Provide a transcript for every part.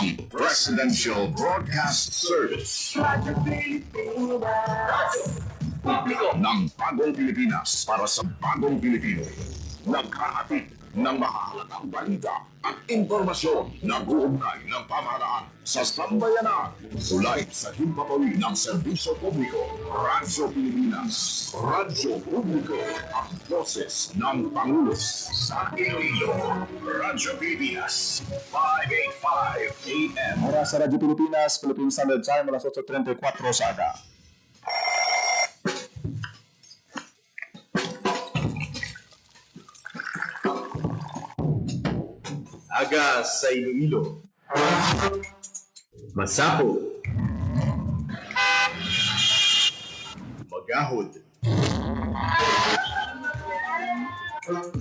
ang Presidential Broadcast Service. Radyo Pilipinas. Publiko ng bagong Pilipinas para sa bagong Pilipino. Naghahatid ng mahalagang balita at impormasyon na uugnay ng pamahalaan sa sambayanan. Sulay sa himpapawid ng serbisyo publiko. Radyo Pilipinas. Radyo Publiko. Ang boses ng Pangulo sa Iloilo. Radyo Pilipinas. 585 AM. Oras sa Radyo Pilipinas, Philippine Standard Time, alas 8:34 sa aga. Aga sa Iloilo. Masapo. Magahod.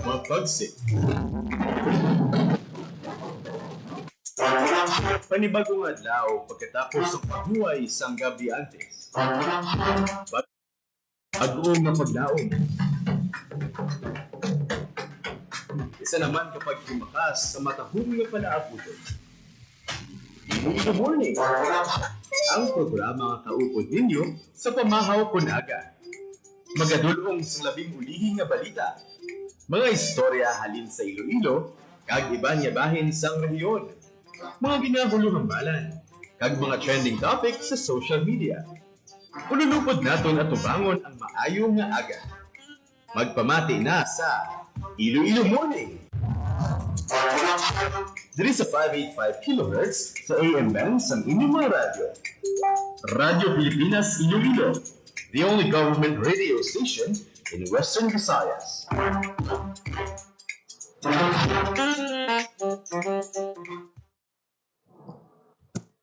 Mapagsik. Panibagong adlaw pagkatapos ng paghuway sang gabi antes.Ag-uong na paglaom. Isa naman kapag tumakas sa matahong nga palaaputon. Good morning! Ang programa nga kaupod ninyo sa pamahaw kunaga. Magadulong sa labing ulihing nga balita. Mga istorya halin sa Iloilo, kag iba niya bahin sang rehiyon. Mga ginaguluhang balan, kag mga trending topics sa social media. Ululupod naton at tubangon ang maayo nga aga. Magpamati na sa Iloilo Morning! Diri sa 585 kHz sa AM band sa inyong mga radyo. Radyo Pilipinas Iloilo, the only government radio station in Western Visayas.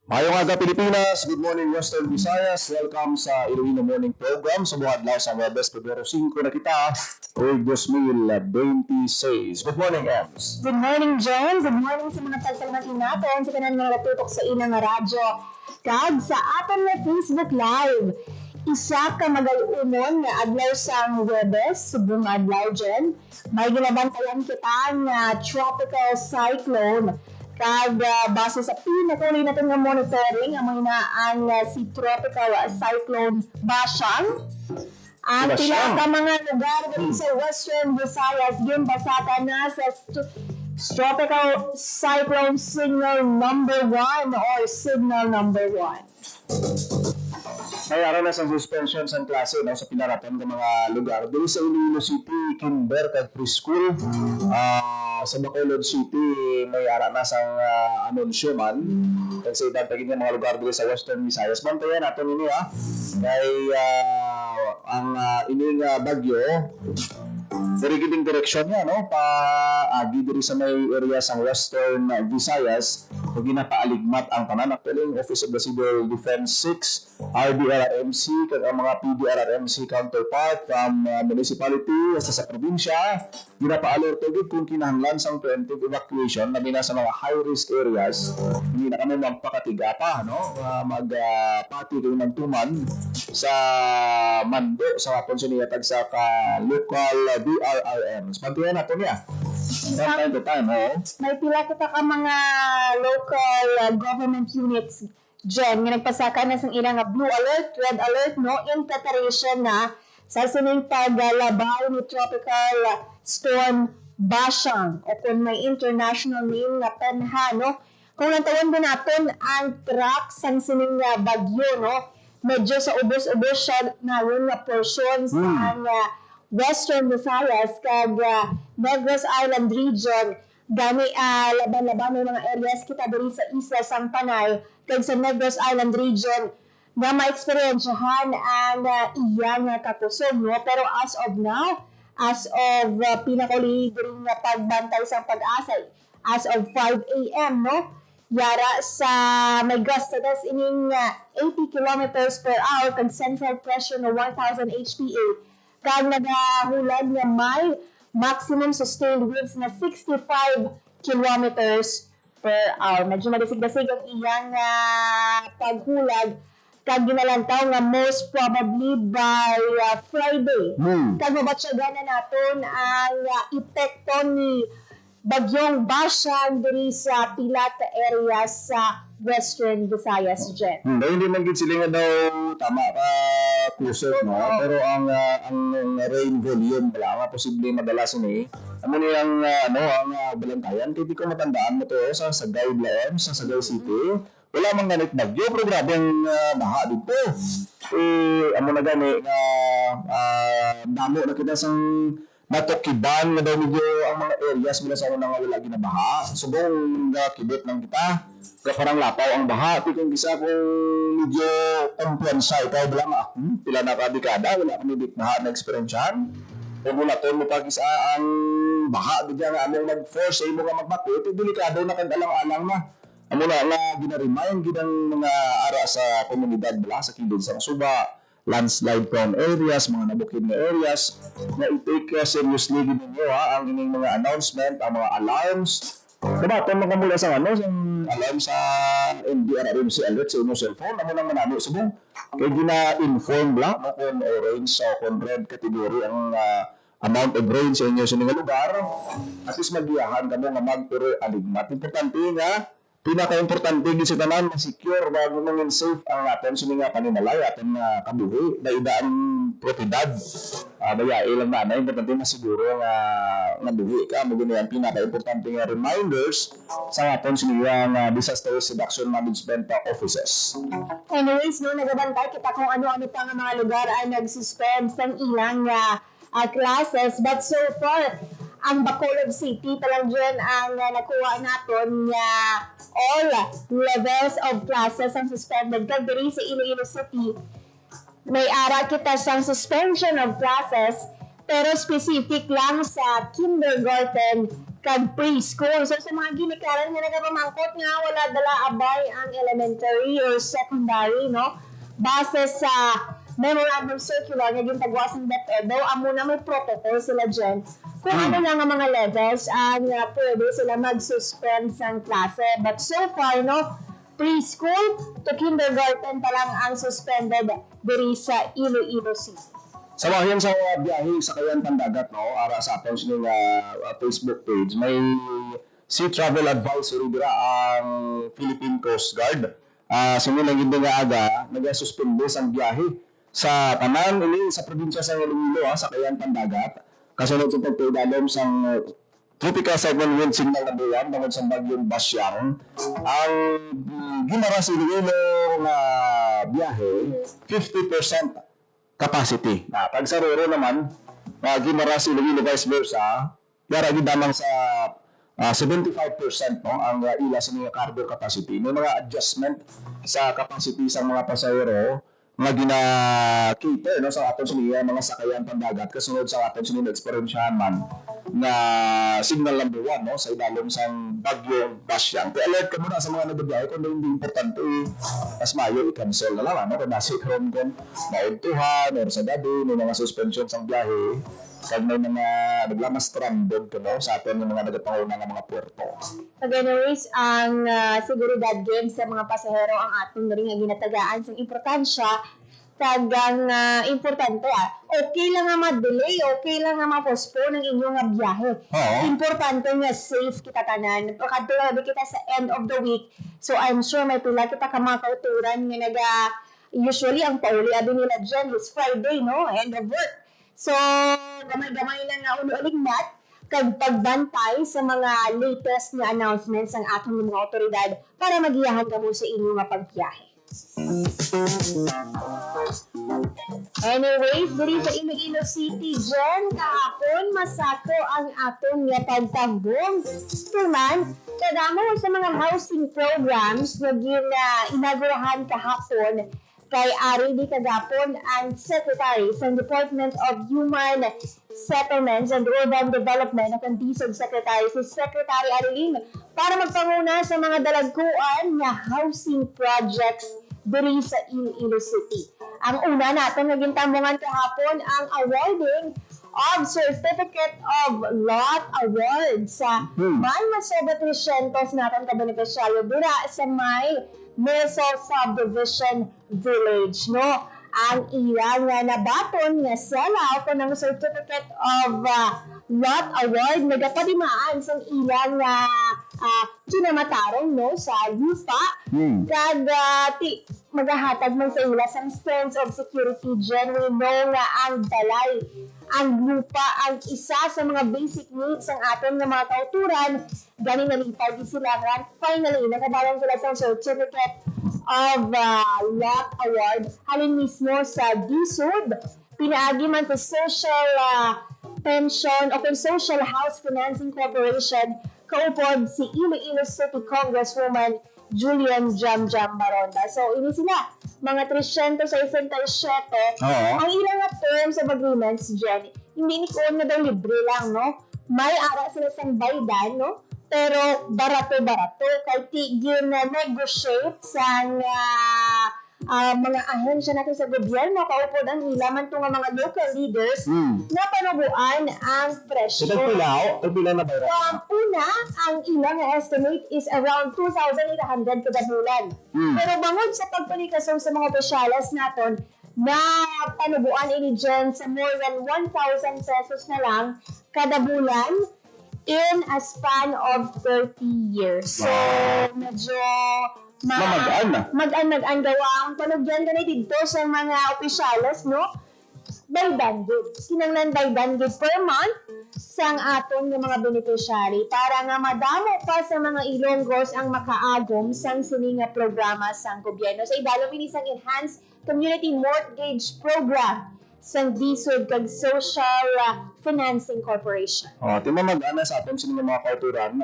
Mayong aga Pilipinas, good morning Western Visayas. Welcome sa Iloilo Morning Program sa buong adlaw sa Webes, Pebrero 5 na kita, o 2026. Good morning, Ems. Good morning, John. Good morning sa mga tagtalmatin natin sa kanan mga natutok sa inang radyo. Kag sa aton na Facebook Live. Isa ka magayunon nga adlaw sa Webes, subong adlaw dyan. May ginabantayan kita nga tropical cyclone. Kag base sa pinakuli natin nga monitoring, ang mga si tropical cyclone Bashang. Ang pila ka mga lugar dito sa Western Visayas, gimbasata na sa tropical cyclone signal number 1 or signal number 1. May araw na sa suspension sa klase no, sa pinarapan ng mga lugar. Dito sa Iloilo City, Kinder kag Preschool. Sa Bacolod City, may ara na sa anunsyo man. Kasi dagdag yung mga lugar dito sa Western Visayas. Bantayan natin ini ha. Kay ang ining bagyo, dari giding direksyon niya, no? Agi diri sa may area sa Western Visayas, kung ginapaaligmat ang tanan actually Office of the Civil Defense 6, RDRRMC, kag ang mga PDRRMC counterpart from municipality sa probinsya, ginapa-alert gid kung kinahanglan sang preemptive evacuation na sa mga high-risk areas. Hindi na kami magpakatiga pa, no? Magpati rin ng tuman sa mando sa konsiniyatag sa local DRRMs. Pantuyan natin niya. From time to time, May pila kita ka mga local government units dyan nga nagpasaka na sa ilang blue alert, red alert, no? In preparation na sa sining paglabaw ni tropical storm Bashang o kung may international name na Penha, no? Kung natawag din natin ang track sa sining bagyo, no? Medyo sa ubos-ubos siya na rin na portions ang Western Visayas kag Negros Island region. Gani laban-laban ng mga areas kita diri sa Isla Sangpanay kag sa Negros Island region na ma-experiensyahan ang iyang kakusog, no? Pero as of now, as of pinakuli diri nga pagbantay sa pag-asa, as of 5 a.m., no? Yara sa may gustadas ining 80 kilometers per hour kag central pressure na 1,000 HPA kag nagahulag nga may maximum sustained winds na 65 kilometers per hour. Medyo madisig-dasig ang iyang paghulag kag ginalantaw nga most probably by Friday. Kag mabatsyagan na naton ang epekto ni bagyong Basyang diri sa pila ka area sa Western Visayas, Jen. Hindi man gid sila nga daw tama ka kusog, no? Pero ang rain volume wala nga posible madalas ni. Amo ni ang balantayan kay di ko matandaan mo to sa Sagay Blaem, sa Sagay City. Wala man ganit bagyo pero grabe ang baha dito. Amo na gani nga damo na kita sang natukiban na daw medyo ang mga areas mula sa unang wala ginabaha. Subong kibot lang kita. Kaya parang lapaw ang baha. Kung gisa kung medyo kumpiyansa ikaw lang pila na kadikada, wala kami baha na eksperyensyahan. Kung mula to mo pag-isa ang baha, bigyan nga among nag-force sa imo nga magbako, ito delikado na kag alang-alang na. Amo na nga ginaremind ginang mga ara sa komunidad bala sa kilid sa Suba, landslide prone areas, mga nabukid na areas, na i-take seriously gid ninyo ang ining mga announcement, ang mga alarms. Diba, kung mga mula sa yung alarm sa NDRRMC alert sa inyong cellphone, amo nang manano subong. Kaya gina-inform lang kung orange o kung red category ang amount of rain sa inyo sa mga lugar. At least magiyahan ka mo nga magpuro aligmat. Importante nga, pinaka-importante gid sa tanan ma-secure bago mangin safe ang aton sa mga paninalay aton nga kabuhi na idaan propiedad. Daya ilang na importante masiguro nga buhi ka mo gani pinaka-importante nga reminders sa aton sa mga disaster reduction management offices. Anyways, no, nagabantay kita kung ano-ano pa nga mga lugar ay nag-suspend sa ilang classes. But so far, ang Bacolod City talang dyan ang nakuha naton nga all levels of classes ang suspended. Kag diri sa Iloilo City, may ara kita sang suspension of classes pero specific lang sa kindergarten kag preschool. So sa mga ginikaran nga nagapamangkot nga wala dala abay ang elementary or secondary, no? Base sa memorandum circular nga gintagwas ng DepEd, amo na may protocol sila dyan kung ano lang ang mga levels ang pwede sila mag-suspend sa klase. But so far, no, preschool to kindergarten pa lang ang suspended diri sa Iloilo City. Sa bahin sa biyahe sa Kayan Pandagat, no, ara sa aton sa Facebook page, may Sea Travel Advisory dira ang Philippine Coast Guard. Simulan gid nga aga, nag-suspende ang biyahe sa tanan ini sa probinsya sa Iloilo sa Kayan Pandagat. Kasunod sa pagpidalom sa Tropical Cyclone Wind Signal number 1 tungod sa bagyong Basyang, ang ginara sa Iloilo nga biyahe 50% capacity. Pag sa Roro naman, ginara sa Iloilo vice versa, yara gidamang sa 75% no, ang ila sa mga cargo capacity. May mga adjustment sa capacity sa mga pasahero nga gina-cater no, sa aton siniya mga sakayan pandagat kasunod sa aton siniya experiensyahan man na signal number 1 no, sa ilalom sang bagyong Basyang. Kaya alert ka muna sa mga nagbabiyahe kung hindi importante mas mayo i-cancel na lang no, kung nasa karon kung mauntuhan or sa gabi may mga suspension sang biyahe kag may mga naglamas stranded no, sa aton yung mga nagapanguna nga mga puerto. Anyways, ang seguridad game sa mga pasahero ang aton rin nga ginatagaan sa importansya kag ang importante okay lang nga ma-delay, okay lang nga ma-postpone ang inyong nga biyahe. Importante nga safe kita tanan. Pagkatulabi kita sa end of the week. So I'm sure may pila kita ka mga kauturan nga usually ang pauli abi nila dyan is Friday, no? End of work. So, gamay-gamay lang nga ulit kag pagbantay sa mga latest nga announcements ng atong mga otoridad para magiyahan kamo sa inyo nga pagbiyahe. Anyways, diri sa Iloilo City dyan, kahapon masako ang aton nga pagtambong. Tuman, kadamo sa mga housing programs na inaugurahan kahapon kay Ari di kagapon ang Secretary sa Department of Human Settlements and Urban Development at ang Disod Secretary si Secretary Ariling para magpanguna sa mga dalagkuan nga housing projects diri sa Iloilo City. Ang una natin naging tambungan kahapon ang awarding of Certificate of Lot Award sa may masobot 300 natin ka-beneficiaryo dira sa may Mesol Subdivision Village, no? Ang iya nga nabaton nga sell out ng Certificate of Lot Award nagapadimaan sa ilang kinamatarong no sa lupa kag magahatag man sa ila sang sense of security genuine no nga ang balay ang lupa ang isa sa mga basic needs ng aton nga mga kauturan gani nalipay di sila nga finally nakabalan sila sa certificate of Lot Award halin mismo sa DSUD pinaagi man sa social pension o Social House Financing Corporation kaupod si Iloilo City Congresswoman Julian Jam Baronda. So, ini sila, mga 367 ang ilang terms of agreements dyan. Hindi ni ko na daw libre lang, no? May ara sila sa baydan, no? Pero barato-barato, kay tigil na negotiate sa mga ahensya natin sa gobyerno, kaupod ang ilaman itong mga local leaders na panubuan ang presyo. Ito pila na ba? Una, ang ilang estimate is around 2,800 kada bulan. Pero bangod sa pagpanikasong sa mga opisyalas naton, na panubuan ini dyan sa more than 1,000 pesos na lang kada bulan in a span of 30 years. So, medyo mag-an gawa ang panugyan ganit dito sa mga opisyalis, no? Baydan gud. Kinanglan baydan gud per month sang aton nga mga beneficiary para nga madamo pa sa mga Ilonggos ang makaagom sang sini nga programa sang gobyerno. Sa idalom ini sang Enhanced Community Mortgage Program sang DSUD kag Social Financing Corporation. Timo mag-ana sa aton sini nga mga kauturan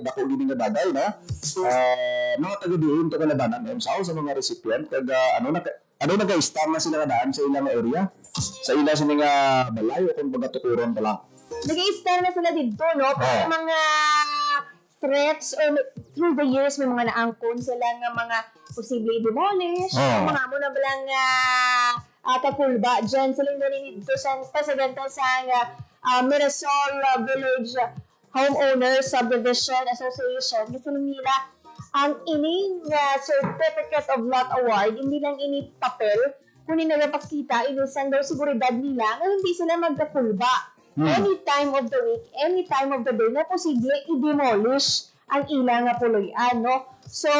dako gini nga bagay na mga taga-diin to kalabanan MSAO sa mga recipient kag ano nag-star na sila kadaan sa ilang area sa ilang sini nga balay o kung pagatuturon pa lang nag-star na sila dito no pero mga threats or through the years may mga naangkon sila nga mga posible demolish mga mo na balang kapulba dyan silang ganin dito sa presidente sa Mirasol Village Homeowners Subdivision Association. Gusto nila ang ining Certificate of Lot Award, hindi lang ini papel, kunin na napakita, inisan daw seguridad nila na hindi sila magkakulba. Any time of the week, any time of the day na posible i-demolish ang ilang puloy-an, no? So,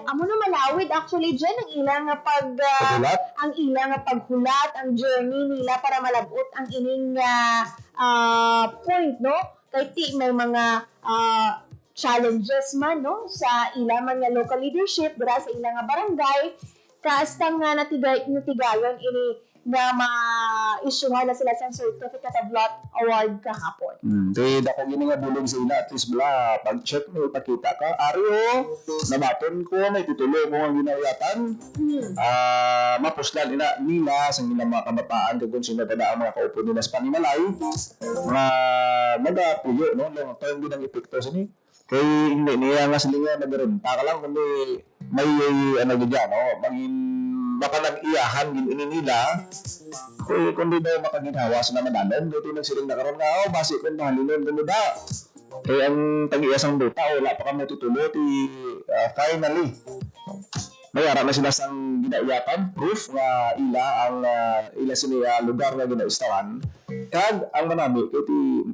amo na malawid actually dyan ang ilang ang ilang paghulat, ang journey nila para malabot ang ining point, no? Kaya may mga challenges man, no? Sa ilang mga local leadership, dira sa ilang barangay, kaastang nga natigayon ini na ma-issuehan na sila sa Certificate of Lot Award kahapon. Kaya dako gini nga bulog sa ila, at least bala, pag-check mo, ipakita ka, Ario, nabaton ko, may titulo ko ang ginawatan, mapuslan nila sa nila mga kabataan, kung sino tada ang mga kaupo nila sa panimalay, mga nagapuyo, no? Long term din ang epekto sa ni. Kaya hindi niya nga sila nga nag-renta ka lang, kundi may no? Baka nag-iyahan ini nila kundi daw makaginawa sa naman dito nagsiling na karon nga basi kung mahalinon kundi da kaya ang tag-iyasang duta wala pa kami tutulo finally mayara na sila sang ginaiyakan proof nga ila sila lugar na ginaistawan kag ang manami iti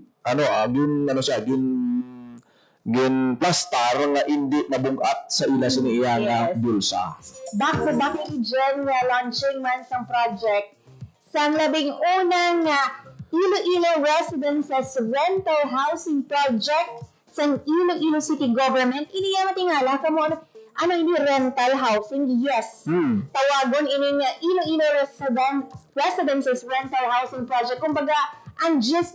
gin plastar nga hindi nabungat sa ila siniya nga bulsa. Back to back dyan nga launching man sang project sang labing unang Iloilo Residences Rental Housing Project sang Iloilo City Government. Ini nga matingala kamo ano ini rental housing? Yes. Tawagon ini nga Iloilo Residences Rental Housing Project. Kumbaga, ang gist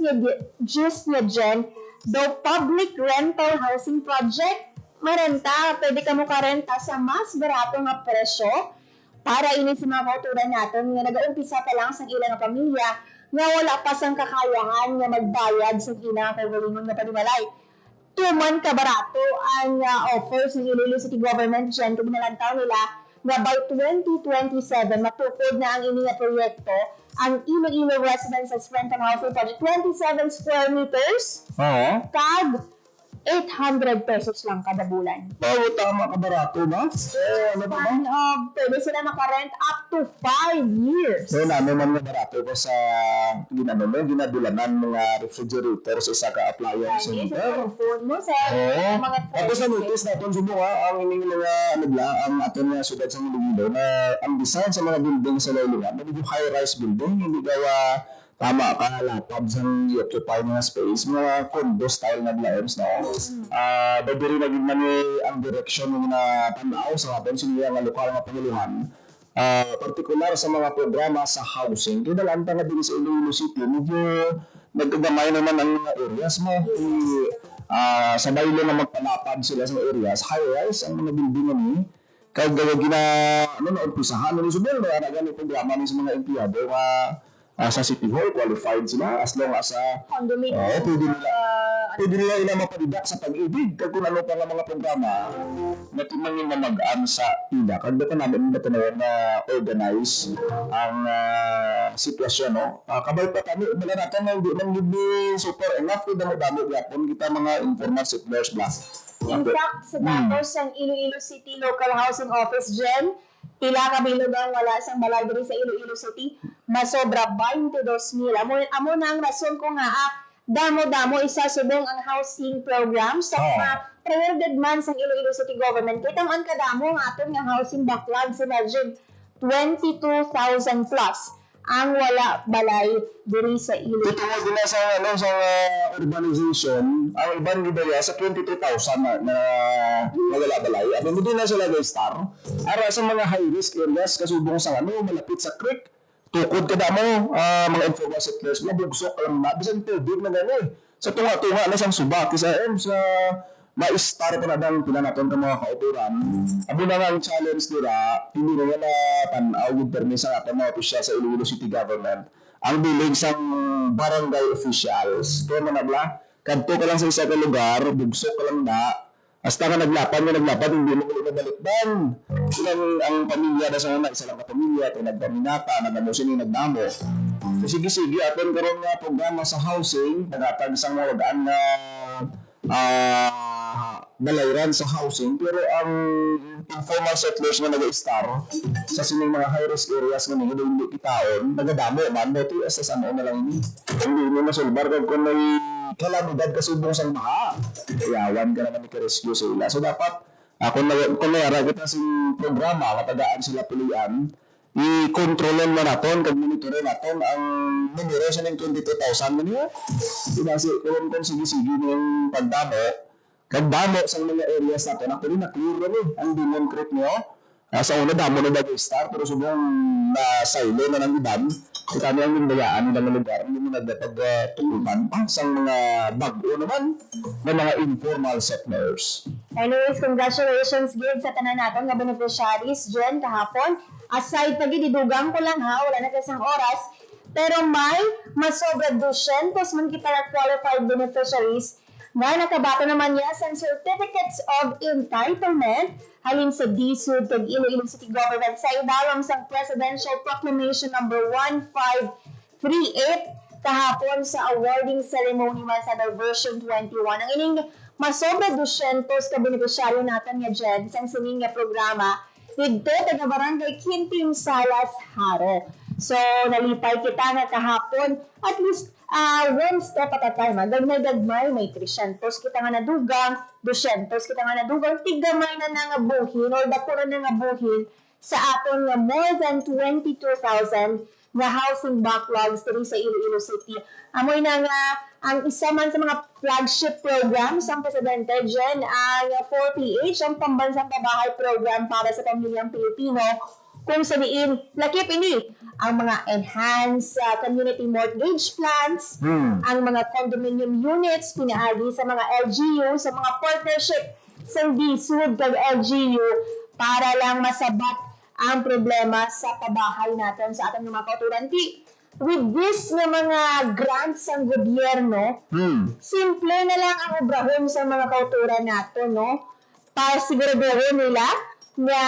niya dyan, the public rental housing project, marenta, pwede ka mo karenta sa mas barato nga presyo para ini sa mga kauturan natin nga nag-uumpisa pa lang sa ilang pamilya nga wala pa sang kakayahan nga magbayad sa ilang kagalingon nga panimalay. 2 month ka barato ang offers ng Iloilo City Government dyan kung nalantaw nila na by 2027 matukod na ang ining proyekto ang Iloilo Residences Rental Housing Project 27 square meters kag 800 pesos lang kada bulan. Oo, tama ka barato ba? Ano ba? Span of, pwede sila makarent up to 5 years. So, namin man nga barato ko sa ginadulanan mga refrigerator sa isa ka appliance Lagi center. sa phone mo, sa Oo. mga Tapos na-notice natin subo ang ining mga ang aton nga sudad sa Iloilo na ang design sa mga building sa Iloilo, medyo high-rise building, hindi gawa tama ka lapad sa i-occupy mga space, mga condo style na blaons, no? Dito rin naging ang direction ng tanaw sa atin siniya nga lokal nga panguluhan. Partikular sa mga programa sa housing, kaya nalanta nga din sa Iloilo City, medyo nagkagamay naman ang mga areas mo. Sa baylo na magpalapad sila sa areas, high-rise ang mga building ni. Kaya gawa na umpisahan na ni Subel, na ganit programa ni sa mga empleyado sa City Hall, qualified sila as long as condominium. pwede nila ina mapadidak sa pag-ibig. Kaya kung ano pa nga mga programa na timangin na mag-an sa ila. Kaya ba namin na organize ang sitwasyon, no? Kabay pa kami, wala natin na hindi super enough kung damo-damo yapon kita mga informal settlers ba. In fact, sa datos ng Iloilo City Local Housing Office, Jen, pila ka bilog ang wala sang balay diri sa Iloilo City, masobra 22,000. Amo na ang rason ko nga, damo-damo isa subong ang housing program sa mga prioridad man sa Iloilo City Government. Kita man kadamo nga aton nga housing backlog sa Jen, 22,000 plus ang wala balay diri sa Iloilo. Ito nga din sa urbanization, ang iban gidaya sa 22,000 na wala balay. Ano mo din na sila star. Ara sa mga high-risk areas, kasubong sa malapit sa creek, tukod ka mo, mga informal settlers, mabugsok lang na, bisan tubig na gano'n. Sa tunga-tunga na siyang subak, sa ma-star pa na dang pinanaton ka mga kauturan. Abo na nga ang challenge nila, hindi na na tanaw yung permisa nga pa mga opisyal sa Iloilo City Government. Ang bilig sa barangay officials. Kaya manabla, kadto ka lang sa isa ka lugar, bugsok ka lang na, hasta ka naglapad, hindi mo ulit nabalikban. Ang pamilya na sa una, isa lang ka pamilya, ito nagpaminata, nagamusin yung nagdamo. So sige, atin karoon nga programa sa housing, nagatag sa mga wagaan na balayran sa housing, pero ang informal settlers na nag-star sa sining mga high-risk areas nga hindi itaon, nagadamo man, dito sa ano na lang ini. Hindi mo masulbar kung may kalamidad kasubong sa maha. Iyawan ka naman i-rescue sila. So dapat, kung mayara kita sing programa, matagaan sila pilihan, i-kontrolin mo natin, kag-monitorin natin ang numero sa ng 22,000 na niya. Diba, kung sige-sige ng pagdamo, kagdamo sa mga areas natin, actually na-clear na ang demonstrate nyo. Sa una, damo na nag-star, pero subong na-silo na ng iban, kita niya ang nindayaan ng lugar, hindi mo nagdapag-tuluman pa sa mga bago naman ng mga informal settlers. Anyways, congratulations, Gid, sa tanan natin nga beneficiaries, Jen, kahapon. Aside pa gidugang ko lang wala na kasang oras, pero may masobra 200 man kita na qualified beneficiaries nga nakabato naman niya sa Certificates of Entitlement halin sa DSUD kag Iloilo City Government sa ibalong sa Presidential Proclamation number 1538 kahapon sa awarding ceremony man sa version 21. Ang ining masobra 200 ka beneficiaryo natin nga Jen sa sining nga programa dito taga Barangay Quintin Salas, Haro. So, nalipay kita nga kahapon, at least one step at a time. Gagmay, may 300 kita nga nadugang, 200 kita nga nadugang, tigamay na nangabuhin or dako na nangabuhin sa aton nga more than 22,000 nga housing backlogs diri sa Iloilo City. Amoy na nga ang isa man sa mga flagship programs ang Presidente Jen ang 4PH, ang Pambansang Pabahay Program para sa Pamilyang Pilipino, kung saan lakip ini ang mga enhanced community mortgage plans, ang mga condominium units, pinaagi sa mga LGU, sa mga partnership sa DSUD kag LGU para lang masabat ang problema sa pabahay natin sa ating mga kauturan. With this na mga grants ng gobyerno, simple na lang ang obrahon sa mga kauturan natin, no? Para siguraduhin nila na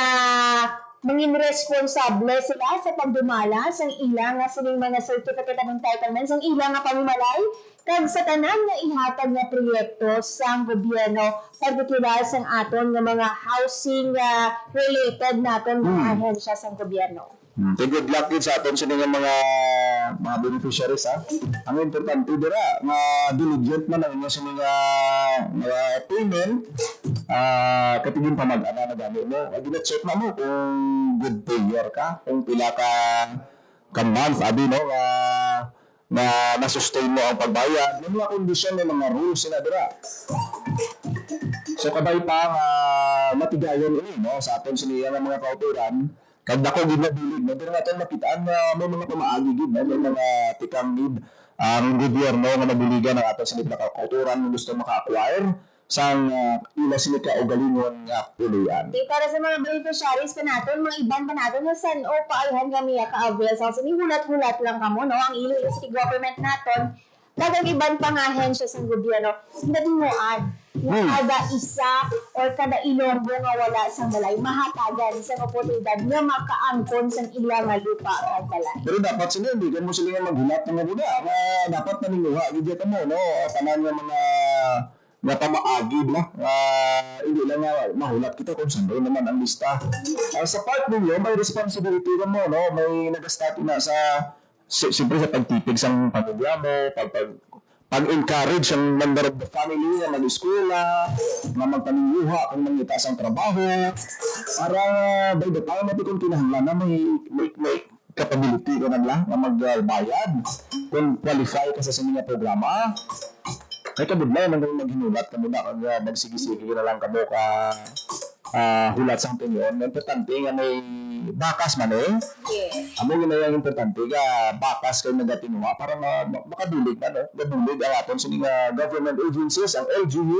mangin responsable sila sa pagdumala sa ilang nga sining mga certificate of entitlements ang ilang nga pamimalay kag sa tanan nga ihatag nga proyekto sa gobyerno particular sa aton nga mga housing related naton mga ahensya sa gobyerno. Good luck din sa aton sa mga beneficiaries ha. Ang importante dira nga diligent man ang inyo sa mga payment katigin pa mag-ana na gani mo. Gina-check na mo kung good payer ka, kung pila ka month abi no na na-sustain mo ang pagbayad. May mga kondisyon, may mga rules sila dira. So kabay pa nga matigayon ini no sa aton siniya nga mga kauturan. Kag dako gid na bilig na dira natin makitaan nga may mga pamaagi gid may mga tikang need ang gobyerno nga nabuligan ang aton sa mga kauturan nga gusto maka-acquire sang ila sila ka o galingon nga puluyan. Okay, para sa mga beneficiaries pa natin, mga iban pa natin na san o paayhan kami ka-avail sa hulat-hulat lang kamo no ang ilo sa government naton. Dagang iban pa nga ahensya sa gobyerno, sinabimuan na kada isa or kada ilonggo nga wala sa balay, mahatagan sa oportunidad nga makaangkon sa ilang nga lupa o balay. Pero dapat sila, hindi mo sila nga maghulat ng mga buda. Dapat naninguha, gidya ka mo, no? Tanan nga mga nga pamaagid na. Hindi lang nga mahulat kita kung saan doon naman ang lista. Sa part ninyo, may responsibility ka mo, no? May nag-start na sa siyempre sa pagtipig sa pamilya mo, pag-encourage ang member of the family na mag-eskwela, na magpaniluha kung mangita sa trabaho, para by the time natin kung kinahanglan na may capability ka na magbayad, kung qualify ka sa mga programa, ay kabudlay man kung maghinulat ka muna kung magsigi-sige na lang kamo ka hulat sa opinion. Importante nga may bakas man Yes. Amo yun na yung importante nga bakas kayo nagatinuha para makadulig na, no? Madulig ang aton sa mga government agencies, ang LGU.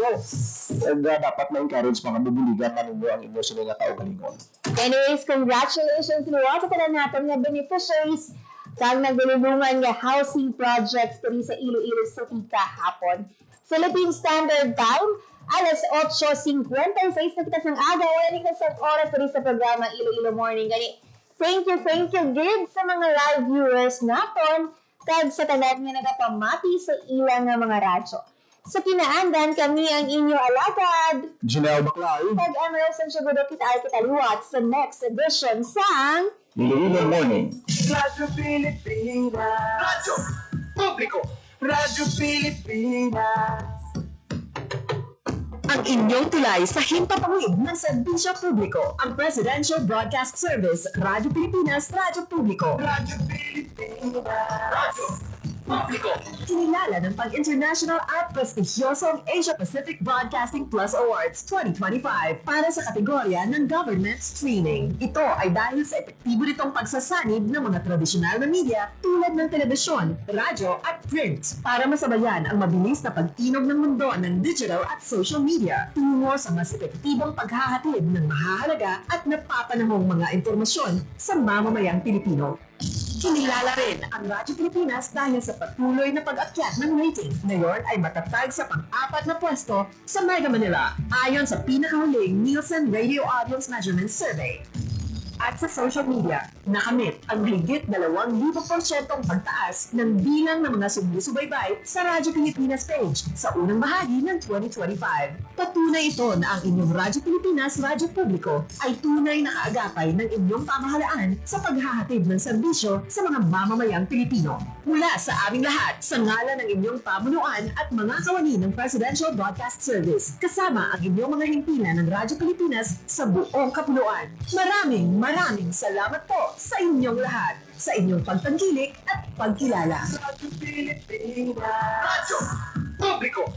Dapat na-encourage mga bubuligan na ninyo ang inyo sa mga kaugalingon. Anyways, congratulations Lua sa tanan natin nga beneficiaries kang nagdulungan nga housing projects diri sa Iloilo City kahapon. Philippine Standard Time, alas 8:56 na kita sang aga. Wala ni kasang oras diri sa programa Iloilo Morning. Gani, thank you gid sa mga live viewers naton kag sa tanan nga nagapamati sa ilang nga mga radyo. Sa kinaandan, kami ang inyo alagad. Janelle Baclay, Kag Emerson Segudo kita liwat sa next edition sang Iloilo Morning. Radyo Pilipinas. Radyo Publiko. Radyo Pilipinas. Ang inyong tulay sa himpapawid ng serbisyo publiko, ang Presidential Broadcast Service, Radyo Pilipinas, Radyo Publiko. Radyo Pilipinas. Radyo Publiko. Kinilala ng pag-international at prestigyosong Asia Pacific Broadcasting Plus Awards 2025 para sa kategorya ng Government Streaming. Ito ay dahil sa epektibo nitong pagsasanib ng mga tradisyonal na media tulad ng telebisyon, radyo at print para masabayan ang mabilis na pagtinog ng mundo ng digital at social media tungo sa mas epektibong paghahatid ng mahahalaga at napapanahong mga impormasyon sa mamamayang Pilipino. Kinilala rin ang Radyo Pilipinas dahil sa patuloy na pag-akyat ng rating. Ngayon ay matatag sa pang-4 na pwesto sa Mega Manila ayon sa pinakahuling Nielsen Radio Audience Measurement Survey. At sa social media, nakamit ang higit 2,000% pagtaas ng bilang ng mga sumusubaybay sa Radyo Pilipinas page sa unang bahagi ng 2025. Patunay ito na ang inyong Radyo Pilipinas Radyo Publiko ay tunay na kaagapay ng inyong pamahalaan sa paghahatid ng serbisyo sa mga mamamayang Pilipino. Mula sa aming lahat, sa ngalan ng inyong pamunuan at mga kawani ng Presidential Broadcast Service, kasama ang inyong mga himpilan ng Radyo Pilipinas sa buong kapuluan. Maraming salamat po sa inyong lahat, sa inyong pagtangkilik at pagkilala. Radyo Pilipinas. Radyo Publiko.